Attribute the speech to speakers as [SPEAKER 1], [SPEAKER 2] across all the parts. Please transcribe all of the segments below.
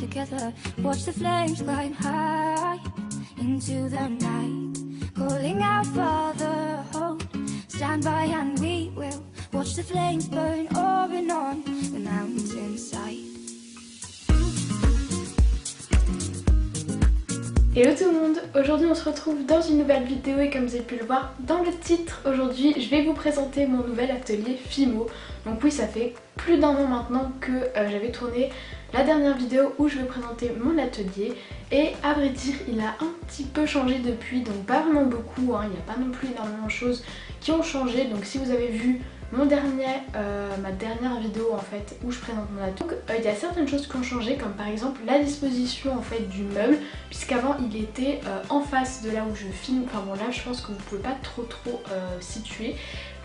[SPEAKER 1] together. Watch the flames climb high into the night, calling out for the hope. Stand by and we will watch the flames burn over and on the mountainside.
[SPEAKER 2] Hello tout le monde, aujourd'hui on se retrouve dans une nouvelle vidéo et comme vous avez pu le voir dans le titre, aujourd'hui je vais vous présenter mon nouvel atelier Fimo. Donc oui, ça fait plus d'un an maintenant que j'avais tourné la dernière vidéo où je vais présenter mon atelier et à vrai dire il a un petit peu changé depuis, donc pas vraiment beaucoup, hein. Il n'y a pas non plus énormément de choses qui ont changé. Donc si vous avez vu ma dernière vidéo en fait où je présente mon atelier, donc il y a certaines choses qui ont changé, comme par exemple la disposition en fait du meuble, puisqu'avant il était en face de là où je filme. Enfin bon, là je pense que vous pouvez pas trop situer,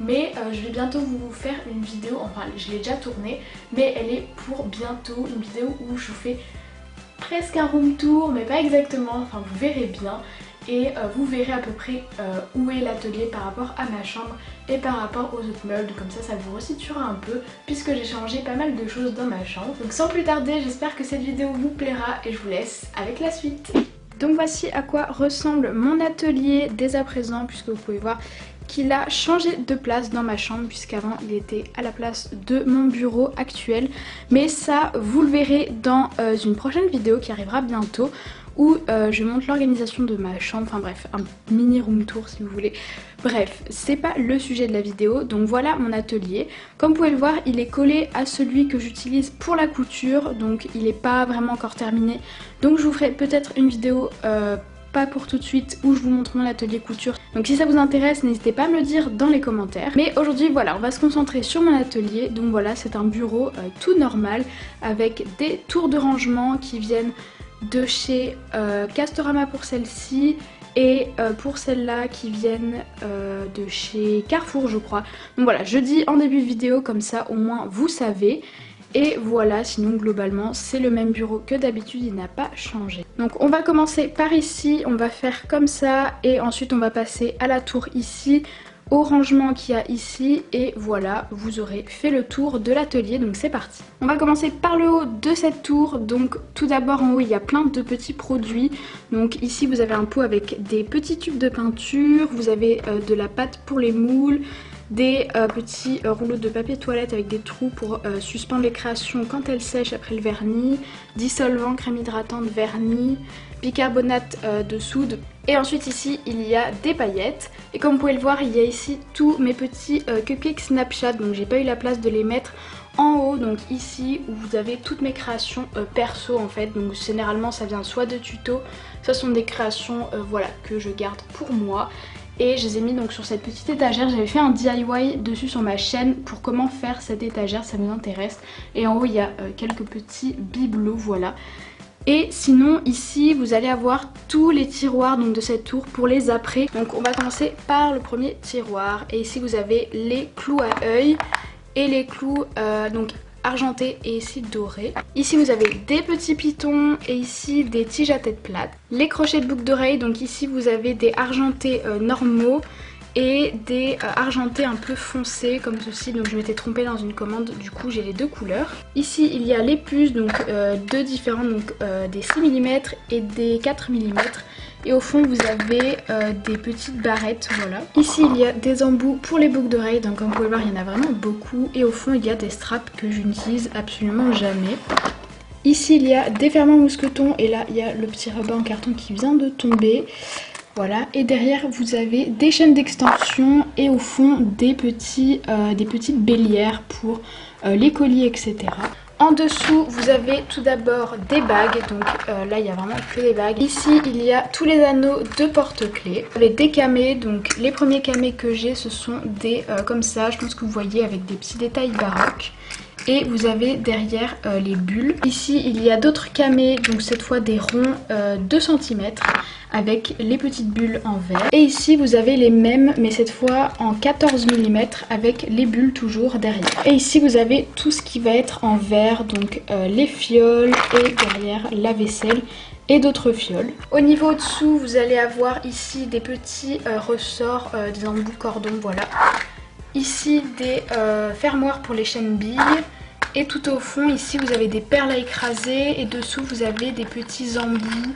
[SPEAKER 2] mais je vais bientôt vous faire une vidéo, enfin je l'ai déjà tournée, mais elle est pour bientôt une vidéo où je vous fais presque un room tour, mais pas exactement, enfin vous verrez bien. Et vous verrez à peu près où est l'atelier par rapport à ma chambre et par rapport aux autres meubles, comme ça vous resituera un peu puisque j'ai changé pas mal de choses dans ma chambre. Donc sans plus tarder, j'espère que cette vidéo vous plaira et je vous laisse avec la suite. Donc voici à quoi ressemble mon atelier dès à présent, puisque vous pouvez voir qu'il a changé de place dans ma chambre, puisqu'avant il était à la place de mon bureau actuel. Mais ça vous le verrez dans une prochaine vidéo qui arrivera bientôt, où je montre l'organisation de ma chambre, enfin bref, un mini room tour si vous voulez. Bref, c'est pas le sujet de la vidéo, donc voilà mon atelier. Comme vous pouvez le voir, il est collé à celui que j'utilise pour la couture, donc il n'est pas vraiment encore terminé. Donc je vous ferai peut-être une vidéo pas pour tout de suite où je vous montre mon atelier couture. Donc si ça vous intéresse, n'hésitez pas à me le dire dans les commentaires. Mais aujourd'hui voilà, on va se concentrer sur mon atelier. Donc voilà, c'est un bureau tout normal avec des tours de rangement qui viennent de chez Castorama pour celle-ci et pour celle-là qui viennent de chez Carrefour je crois. Donc voilà, je dis en début de vidéo, comme ça au moins vous savez. Et voilà, sinon globalement c'est le même bureau que d'habitude, il n'a pas changé. Donc on va commencer par ici, on va faire comme ça et ensuite on va passer à la tour ici, au rangement qu'il y a ici, et voilà, vous aurez fait le tour de l'atelier, donc c'est parti. On va commencer par le haut de cette tour. Donc tout d'abord en haut il y a plein de petits produits. Donc ici vous avez un pot avec des petits tubes de peinture, vous avez de la pâte pour les moules, des petits rouleaux de papier toilette avec des trous pour suspendre les créations quand elles sèchent après le vernis, dissolvant, crème hydratante, vernis, bicarbonate de soude. Et ensuite ici il y a des paillettes, et comme vous pouvez le voir il y a ici tous mes petits cupcakes Snapchat, donc j'ai pas eu la place de les mettre en haut. Donc ici où vous avez toutes mes créations perso en fait, donc généralement ça vient soit de tutos, soit sont des créations voilà, que je garde pour moi. Et je les ai mis donc sur cette petite étagère. J'avais fait un DIY dessus sur ma chaîne pour comment faire cette étagère, ça vous intéresse. Et en haut il y a quelques petits bibelots, voilà. Et sinon ici vous allez avoir tous les tiroirs donc de cette tour pour les après. Donc on va commencer par le premier tiroir. Et ici vous avez les clous à œil et les clous donc argenté et ici doré. Ici vous avez des petits pitons et ici des tiges à tête plate. Les crochets de boucle d'oreille, donc ici vous avez des argentés normaux et des argentés un peu foncés comme ceci, donc je m'étais trompée dans une commande, du coup j'ai les deux couleurs. Ici il y a les puces, donc deux différentes, donc des 6 mm et des 4 mm. Et au fond vous avez des petites barrettes, voilà. Ici il y a des embouts pour les boucles d'oreilles, donc comme vous pouvez voir il y en a vraiment beaucoup. Et au fond il y a des straps que je n'utilise absolument jamais. Ici il y a des fermoirs mousquetons et là il y a le petit ruban en carton qui vient de tomber. Voilà, et derrière vous avez des chaînes d'extension et au fond des petites bélières pour les colis, etc. En dessous vous avez tout d'abord des bagues, donc là il y a vraiment que des bagues. Ici il y a tous les anneaux de porte-clés. Vous avez des camés, donc les premiers camés que j'ai ce sont des comme ça, je pense que vous voyez, avec des petits détails baroques. Et vous avez derrière les bulles. Ici il y a d'autres camés, donc cette fois des ronds 2 cm avec les petites bulles en verre. Et ici vous avez les mêmes mais cette fois en 14 mm avec les bulles toujours derrière. Et ici vous avez tout ce qui va être en verre, donc les fioles et derrière la vaisselle et d'autres fioles. Au niveau dessous vous allez avoir ici des petits ressorts, des embouts cordon, voilà. Ici des fermoirs pour les chaînes billes. Et tout au fond ici vous avez des perles à écraser et dessous vous avez des petits embouts.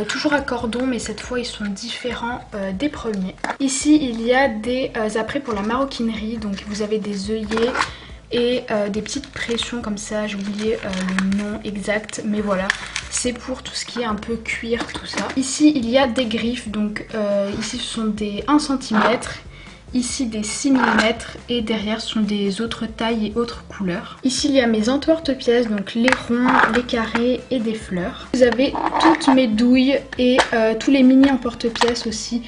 [SPEAKER 2] Toujours à cordon, mais cette fois ils sont différents des premiers. Ici il y a des apprêts pour la maroquinerie, donc vous avez des œillets et des petites pressions comme ça, j'ai oublié le nom exact, mais voilà, c'est pour tout ce qui est un peu cuir, tout ça. Ici il y a des griffes, donc ici ce sont des 1 cm, ici des 6 mm et derrière ce sont des autres tailles et autres couleurs. Ici il y a mes entorte-pièces, donc les ronds, les carrés et des fleurs. Vous avez toutes mes douilles et tous les mini emporte-pièces aussi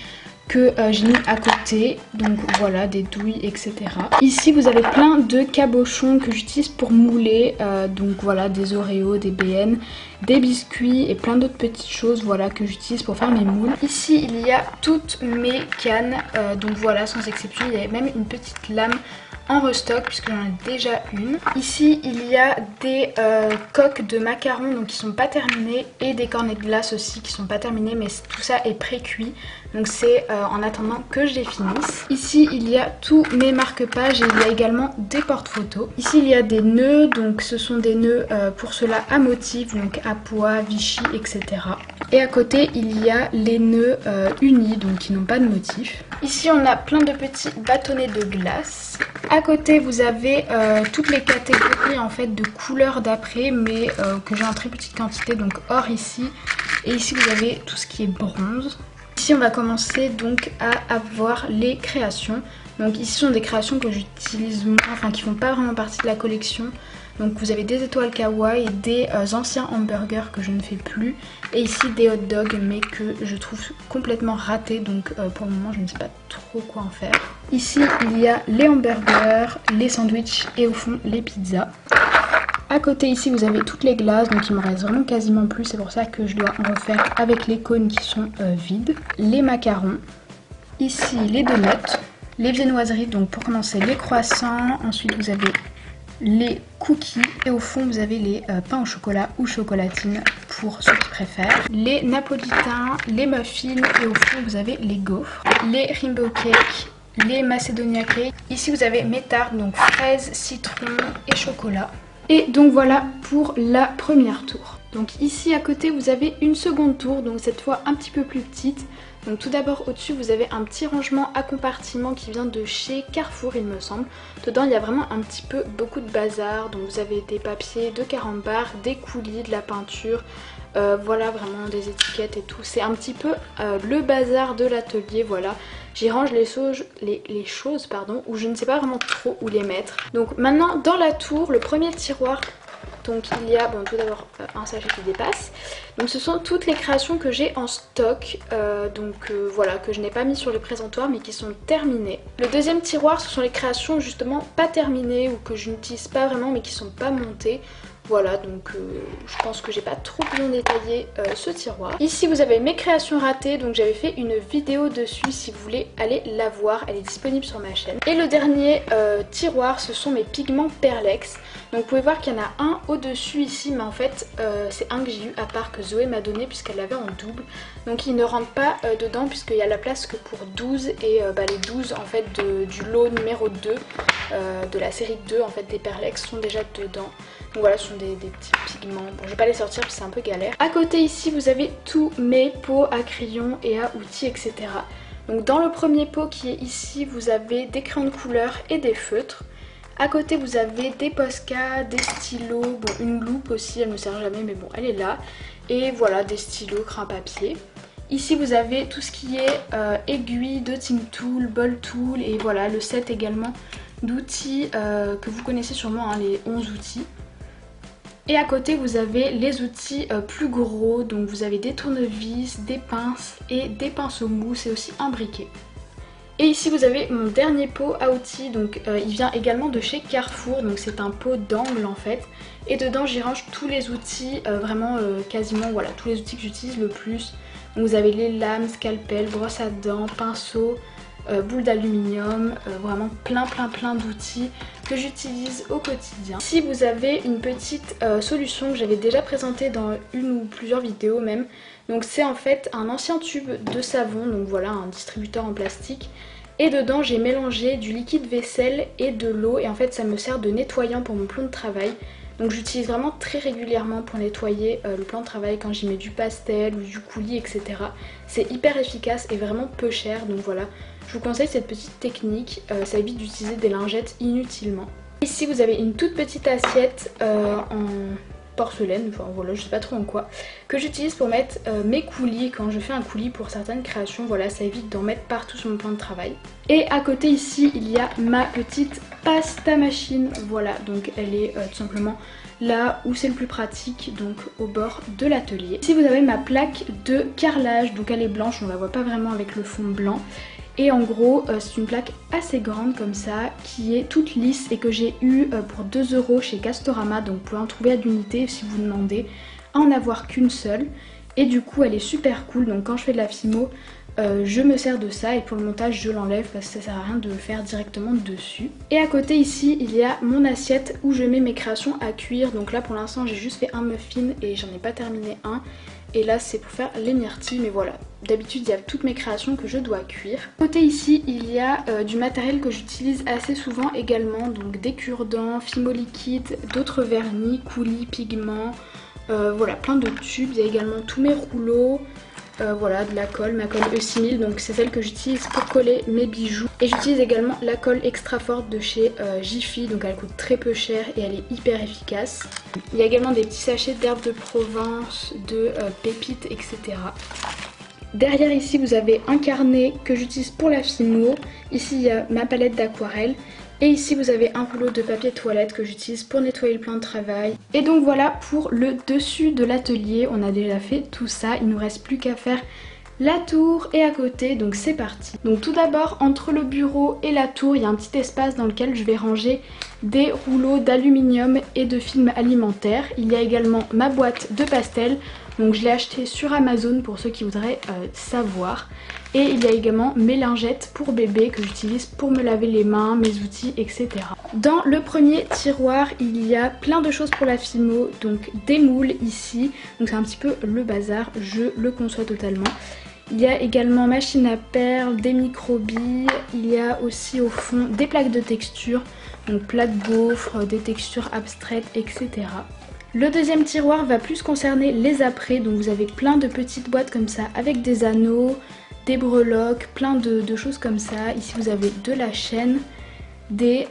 [SPEAKER 2] que j'ai mis à côté, donc voilà, des douilles etc. Ici vous avez plein de cabochons que j'utilise pour mouler, donc voilà, des Oreos, des BN, des biscuits et plein d'autres petites choses, voilà, que j'utilise pour faire mes moules. Ici il y a toutes mes cannes, donc voilà, sans exception, il y a même une petite lame en restock puisque j'en ai déjà une. Ici il y a des coques de macarons donc qui sont pas terminées et des cornets de glace aussi qui sont pas terminés, mais tout ça est pré-cuit, donc c'est en attendant que je les finisse. Ici il y a tous mes marque-pages et il y a également des porte-photos. Ici il y a des nœuds, donc ce sont des nœuds pour cela à motif, donc à pois, Vichy, etc. Et à côté il y a les nœuds unis, donc qui n'ont pas de motif. Ici on a plein de petits bâtonnets de glace. À côté vous avez toutes les catégories en fait de couleurs d'après, mais que j'ai en très petite quantité, donc or ici, et ici vous avez tout ce qui est bronze. Ici on va commencer donc à avoir les créations. Donc ici ce sont des créations que j'utilise moins, enfin qui font pas vraiment partie de la collection. Donc vous avez des étoiles kawaii, des anciens hamburgers que je ne fais plus, et ici des hot dogs mais que je trouve complètement ratés, donc pour le moment je ne sais pas trop quoi en faire. Ici il y a les hamburgers, les sandwichs et au fond les pizzas. À côté ici vous avez toutes les glaces, donc il me reste vraiment quasiment plus, c'est pour ça que je dois en refaire avec les cônes qui sont vides. Les macarons, ici les donuts, les viennoiseries, donc pour commencer les croissants, ensuite vous avez les cookies et au fond vous avez les pains au chocolat ou chocolatine pour ceux qui préfèrent, les napolitains, les muffins et au fond vous avez les gaufres, les rainbow cakes, les macedonia cakes. Ici vous avez mes tartes, donc fraises, citron et chocolat. Et donc voilà pour la première tour. Donc ici à côté vous avez une seconde tour, donc cette fois un petit peu plus petite. Donc tout d'abord au-dessus vous avez un petit rangement à compartiments qui vient de chez Carrefour il me semble. Dedans il y a vraiment un petit peu beaucoup de bazar, donc vous avez des papiers de carambar, des coulis, de la peinture, voilà, vraiment des étiquettes et tout. C'est un petit peu le bazar de l'atelier, voilà. J'y range les choses pardon, où je ne sais pas vraiment trop où les mettre. Donc maintenant dans la tour, le premier tiroir, donc il y a bon, tout d'abord un sachet qui dépasse. Donc ce sont toutes les créations que j'ai en stock, voilà, que je n'ai pas mis sur le présentoir mais qui sont terminées. Le deuxième tiroir, ce sont les créations justement pas terminées ou que je n'utilise pas vraiment mais qui sont pas montées. Voilà, donc je pense que j'ai pas trop bien détaillé ce tiroir. Ici vous avez mes créations ratées, donc j'avais fait une vidéo dessus si vous voulez aller la voir, elle est disponible sur ma chaîne. Et le dernier tiroir, ce sont mes pigments Perlex. Donc vous pouvez voir qu'il y en a un au-dessus ici, mais en fait c'est un que j'ai eu à part que Zoé m'a donné puisqu'elle l'avait en double. Donc il ne rentre pas dedans puisqu'il y a la place que pour 12 et les 12 en fait du lot numéro 2 de la série 2 en fait des Perlex sont déjà dedans. Donc voilà, ce sont des petits pigments. Bon, je vais pas les sortir parce que c'est un peu galère. À côté ici, vous avez tous mes pots à crayons et à outils, etc. Donc dans le premier pot qui est ici, vous avez des crayons de couleur et des feutres. À côté, vous avez des Posca, des stylos, bon, une loupe aussi, elle ne me sert jamais, mais bon, elle est là. Et voilà, des stylos, crayons papier. Ici, vous avez tout ce qui est aiguille, dotting tool, ball tool et voilà, le set également d'outils que vous connaissez sûrement, hein, les 11 outils. Et à côté vous avez les outils plus gros, donc vous avez des tournevis, des pinces et des pinceaux mousse et aussi un briquet. Et ici vous avez mon dernier pot à outils, donc il vient également de chez Carrefour, donc c'est un pot d'angle en fait. Et dedans j'y range tous les outils, vraiment quasiment voilà, tous les outils que j'utilise le plus. Donc vous avez les lames, scalpel, brosse à dents, pinceau, boule d'aluminium, vraiment plein d'outils que j'utilise au quotidien. Ici vous avez une petite solution que j'avais déjà présentée dans une ou plusieurs vidéos même. Donc c'est en fait un ancien tube de savon, donc voilà, un distributeur en plastique. Et dedans j'ai mélangé du liquide vaisselle et de l'eau et en fait ça me sert de nettoyant pour mon plan de travail. Donc j'utilise vraiment très régulièrement pour nettoyer le plan de travail quand j'y mets du pastel ou du coulis, etc. C'est hyper efficace et vraiment peu cher, donc voilà. Je vous conseille cette petite technique, ça évite d'utiliser des lingettes inutilement. Ici vous avez une toute petite assiette en porcelaine, enfin voilà, je sais pas trop en quoi, que j'utilise pour mettre mes coulis quand je fais un coulis pour certaines créations. Voilà, ça évite d'en mettre partout sur mon plan de travail. Et à côté ici il y a ma petite pasta machine, voilà, donc elle est tout simplement là où c'est le plus pratique, donc au bord de l'atelier. Ici vous avez ma plaque de carrelage, donc elle est blanche, on la voit pas vraiment avec le fond blanc. Et en gros c'est une plaque assez grande comme ça qui est toute lisse et que j'ai eu pour 2 € chez Castorama, donc vous pouvez en trouver à l'unité si vous demandez à en avoir qu'une seule. Et du coup elle est super cool, donc quand je fais de la fimo je me sers de ça et pour le montage je l'enlève parce que ça sert à rien de le faire directement dessus. Et à côté ici il y a mon assiette où je mets mes créations à cuire, donc là pour l'instant j'ai juste fait un muffin et j'en ai pas terminé un. Et là c'est pour faire les myrtilles, mais voilà, d'habitude il y a toutes mes créations que je dois cuire. Côté ici il y a du matériel que j'utilise assez souvent également, donc des cure-dents, fimo liquide, d'autres vernis, coulis, pigments, voilà plein de tubes. Il y a également tous mes rouleaux, voilà de la colle, ma colle E6000, donc c'est celle que j'utilise pour coller mes bijoux. Et j'utilise également la colle extra forte de chez Jiffy, donc elle coûte très peu cher et elle est hyper efficace. Il y a également des petits sachets d'herbes de Provence, de pépites, etc. Derrière ici vous avez un carnet que j'utilise pour la fimo. Ici il y a ma palette d'aquarelle. Et ici vous avez un rouleau de papier toilette que j'utilise pour nettoyer le plan de travail. Et donc voilà pour le dessus de l'atelier, on a déjà fait tout ça, il nous reste plus qu'à faire la tour et à côté, donc c'est parti. Donc tout d'abord entre le bureau et la tour il y a un petit espace dans lequel je vais ranger des rouleaux d'aluminium et de film alimentaire. Il y a également ma boîte de pastel, donc je l'ai acheté sur Amazon pour ceux qui voudraient savoir. Et il y a également mes lingettes pour bébé que j'utilise pour me laver les mains, mes outils, etc. Dans le premier tiroir il y a plein de choses pour la fimo, donc des moules ici, donc c'est un petit peu le bazar, je le conçois totalement. Il y a également machine à perles, des microbilles, il y a aussi au fond des plaques de texture, donc plaques gaufres, des textures abstraites, etc. Le deuxième tiroir va plus concerner les apprêts, donc vous avez plein de petites boîtes comme ça avec des anneaux, des breloques, plein de choses comme ça. Ici vous avez de la chaîne, des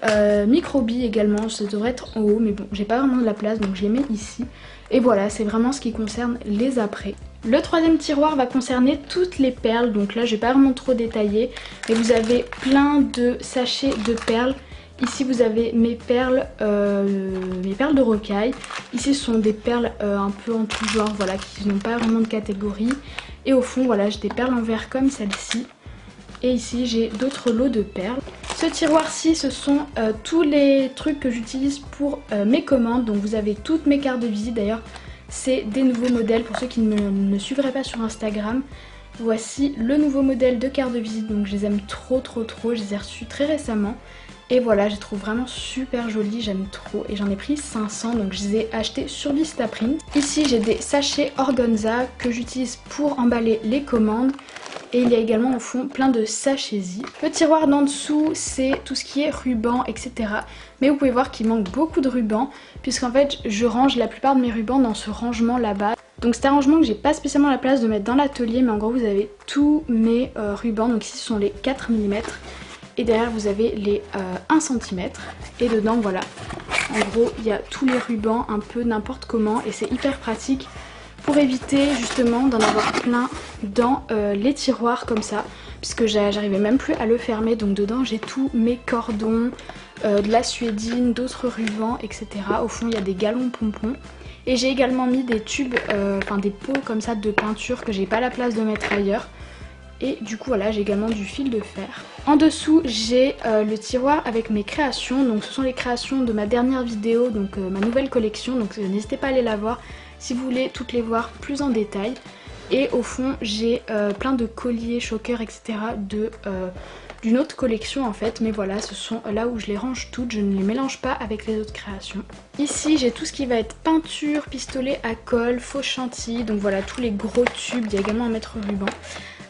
[SPEAKER 2] microbilles également, ça devrait être en haut mais bon j'ai pas vraiment de la place donc je les mets ici. Et voilà, c'est vraiment ce qui concerne les apprêts. Le troisième tiroir va concerner toutes les perles, donc là je vais pas vraiment trop détailler, mais vous avez plein de sachets de perles. Ici vous avez mes perles de rocaille. Ici ce sont des perles un peu en tout genre, voilà, qui n'ont pas vraiment de catégorie. Et au fond voilà, j'ai des perles en verre comme celle-ci. Et ici j'ai d'autres lots de perles. Ce tiroir-ci ce sont tous les trucs que j'utilise pour mes commandes. Donc vous avez toutes mes cartes de visite, d'ailleurs c'est des nouveaux modèles pour ceux qui ne me suivraient pas sur Instagram. Voici le nouveau modèle de carte de visite, donc je les aime trop, je les ai reçus très récemment. Et voilà, je les trouve vraiment super jolies, j'aime trop. Et j'en ai pris 500, donc je les ai achetés sur Vistaprint. Ici j'ai des sachets organza que j'utilise pour emballer les commandes. Et il y a également au fond plein de sachets-y. Le tiroir d'en dessous c'est tout ce qui est ruban, etc. Mais vous pouvez voir qu'il manque beaucoup de rubans, puisqu'en fait je range la plupart de mes rubans dans ce rangement là-bas. Donc c'est un rangement que j'ai pas spécialement la place de mettre dans l'atelier, mais en gros vous avez tous mes rubans. Donc ici ce sont les 4 mm. Et derrière vous avez les 1 cm. Et dedans voilà, en gros il y a tous les rubans un peu n'importe comment. Et c'est hyper pratique pour éviter justement d'en avoir plein dans les tiroirs comme ça. Puisque j'arrivais même plus à le fermer. Donc dedans j'ai tous mes cordons, de la suédine, d'autres rubans, etc. Au fond il y a des galons pompons. Et j'ai également mis des tubes, enfin des pots comme ça de peinture que j'ai pas la place de mettre ailleurs. Et du coup voilà, j'ai également du fil de fer. En dessous j'ai le tiroir avec mes créations. Donc ce sont les créations de ma dernière vidéo, donc ma nouvelle collection. Donc n'hésitez pas à aller la voir si vous voulez toutes les voir plus en détail. Et au fond j'ai plein de colliers, chokers, etc. d'une autre collection en fait. Mais voilà, ce sont là où je les range toutes, je ne les mélange pas avec les autres créations. Ici j'ai tout ce qui va être peinture, pistolet à colle, faux chantilly. Donc voilà, tous les gros tubes, il y a également un mètre ruban.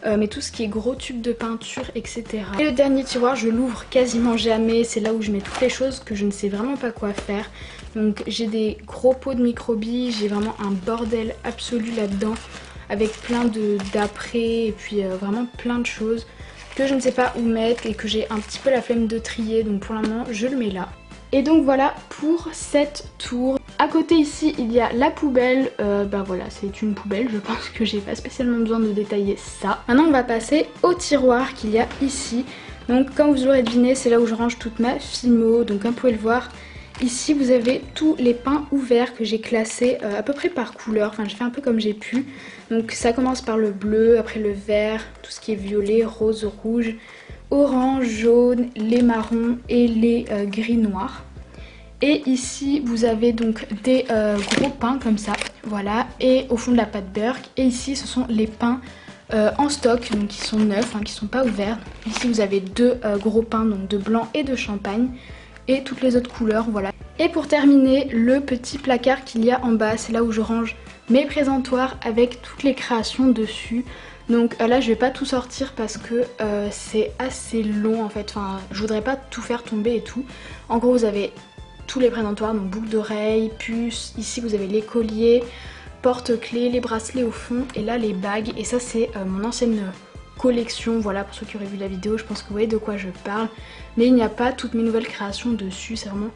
[SPEAKER 2] mais tout ce qui est gros tubes de peinture, etc. Et le dernier tiroir, je l'ouvre quasiment jamais, c'est là où je mets toutes les choses que je ne sais vraiment pas quoi faire. Donc j'ai des gros pots de microbilles, j'ai vraiment un bordel absolu là-dedans, avec plein d'après et puis vraiment plein de choses que je ne sais pas où mettre et que j'ai un petit peu la flemme de trier, donc pour le moment je le mets là. Et donc voilà pour cette tour. À côté ici il y a la poubelle, bah voilà c'est une poubelle, je pense que j'ai pas spécialement besoin de détailler ça. Maintenant on va passer au tiroir qu'il y a ici. Donc comme vous l'aurez deviné c'est là où je range toute ma Fimo, donc comme vous pouvez le voir ici vous avez tous les pains ouverts que j'ai classés à peu près par couleur, enfin je fais un peu comme j'ai pu. Donc ça commence par le bleu, après le vert, tout ce qui est violet, rose, rouge, orange, jaune, les marrons et les gris noirs. Et ici vous avez donc des gros pains comme ça, voilà, et au fond de la pâte Berk. Et ici ce sont les pains en stock, donc qui sont neufs, hein, qui sont pas ouverts. Ici vous avez deux gros pains, donc de blanc et de champagne, et toutes les autres couleurs, voilà. Et pour terminer, le petit placard qu'il y a en bas, c'est là où je range mes présentoirs avec toutes les créations dessus. Donc là je vais pas tout sortir parce que c'est assez long en fait, enfin je voudrais pas tout faire tomber et tout. En gros vous avez tous les présentoirs, donc boucles d'oreilles, puces, ici vous avez les colliers, porte-clés, les bracelets au fond et là les bagues. Et ça c'est mon ancienne collection, voilà, pour ceux qui auraient vu la vidéo je pense que vous voyez de quoi je parle. Mais il n'y a pas toutes mes nouvelles créations dessus, c'est vraiment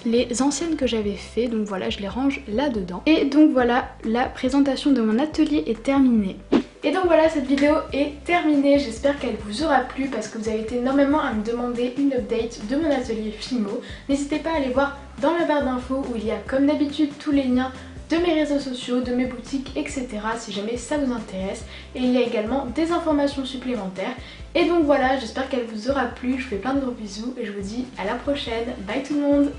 [SPEAKER 2] les anciennes que j'avais fait, donc voilà je les range là-dedans. Et donc voilà, la présentation de mon atelier est terminée. Et donc voilà, cette vidéo est terminée, j'espère qu'elle vous aura plu parce que vous avez été énormément à me demander une update de mon atelier Fimo. N'hésitez pas à aller voir dans la barre d'infos où il y a comme d'habitude tous les liens de mes réseaux sociaux, de mes boutiques, etc. si jamais ça vous intéresse. Et il y a également des informations supplémentaires. Et donc voilà, j'espère qu'elle vous aura plu, je vous fais plein de gros bisous et je vous dis à la prochaine. Bye tout le monde!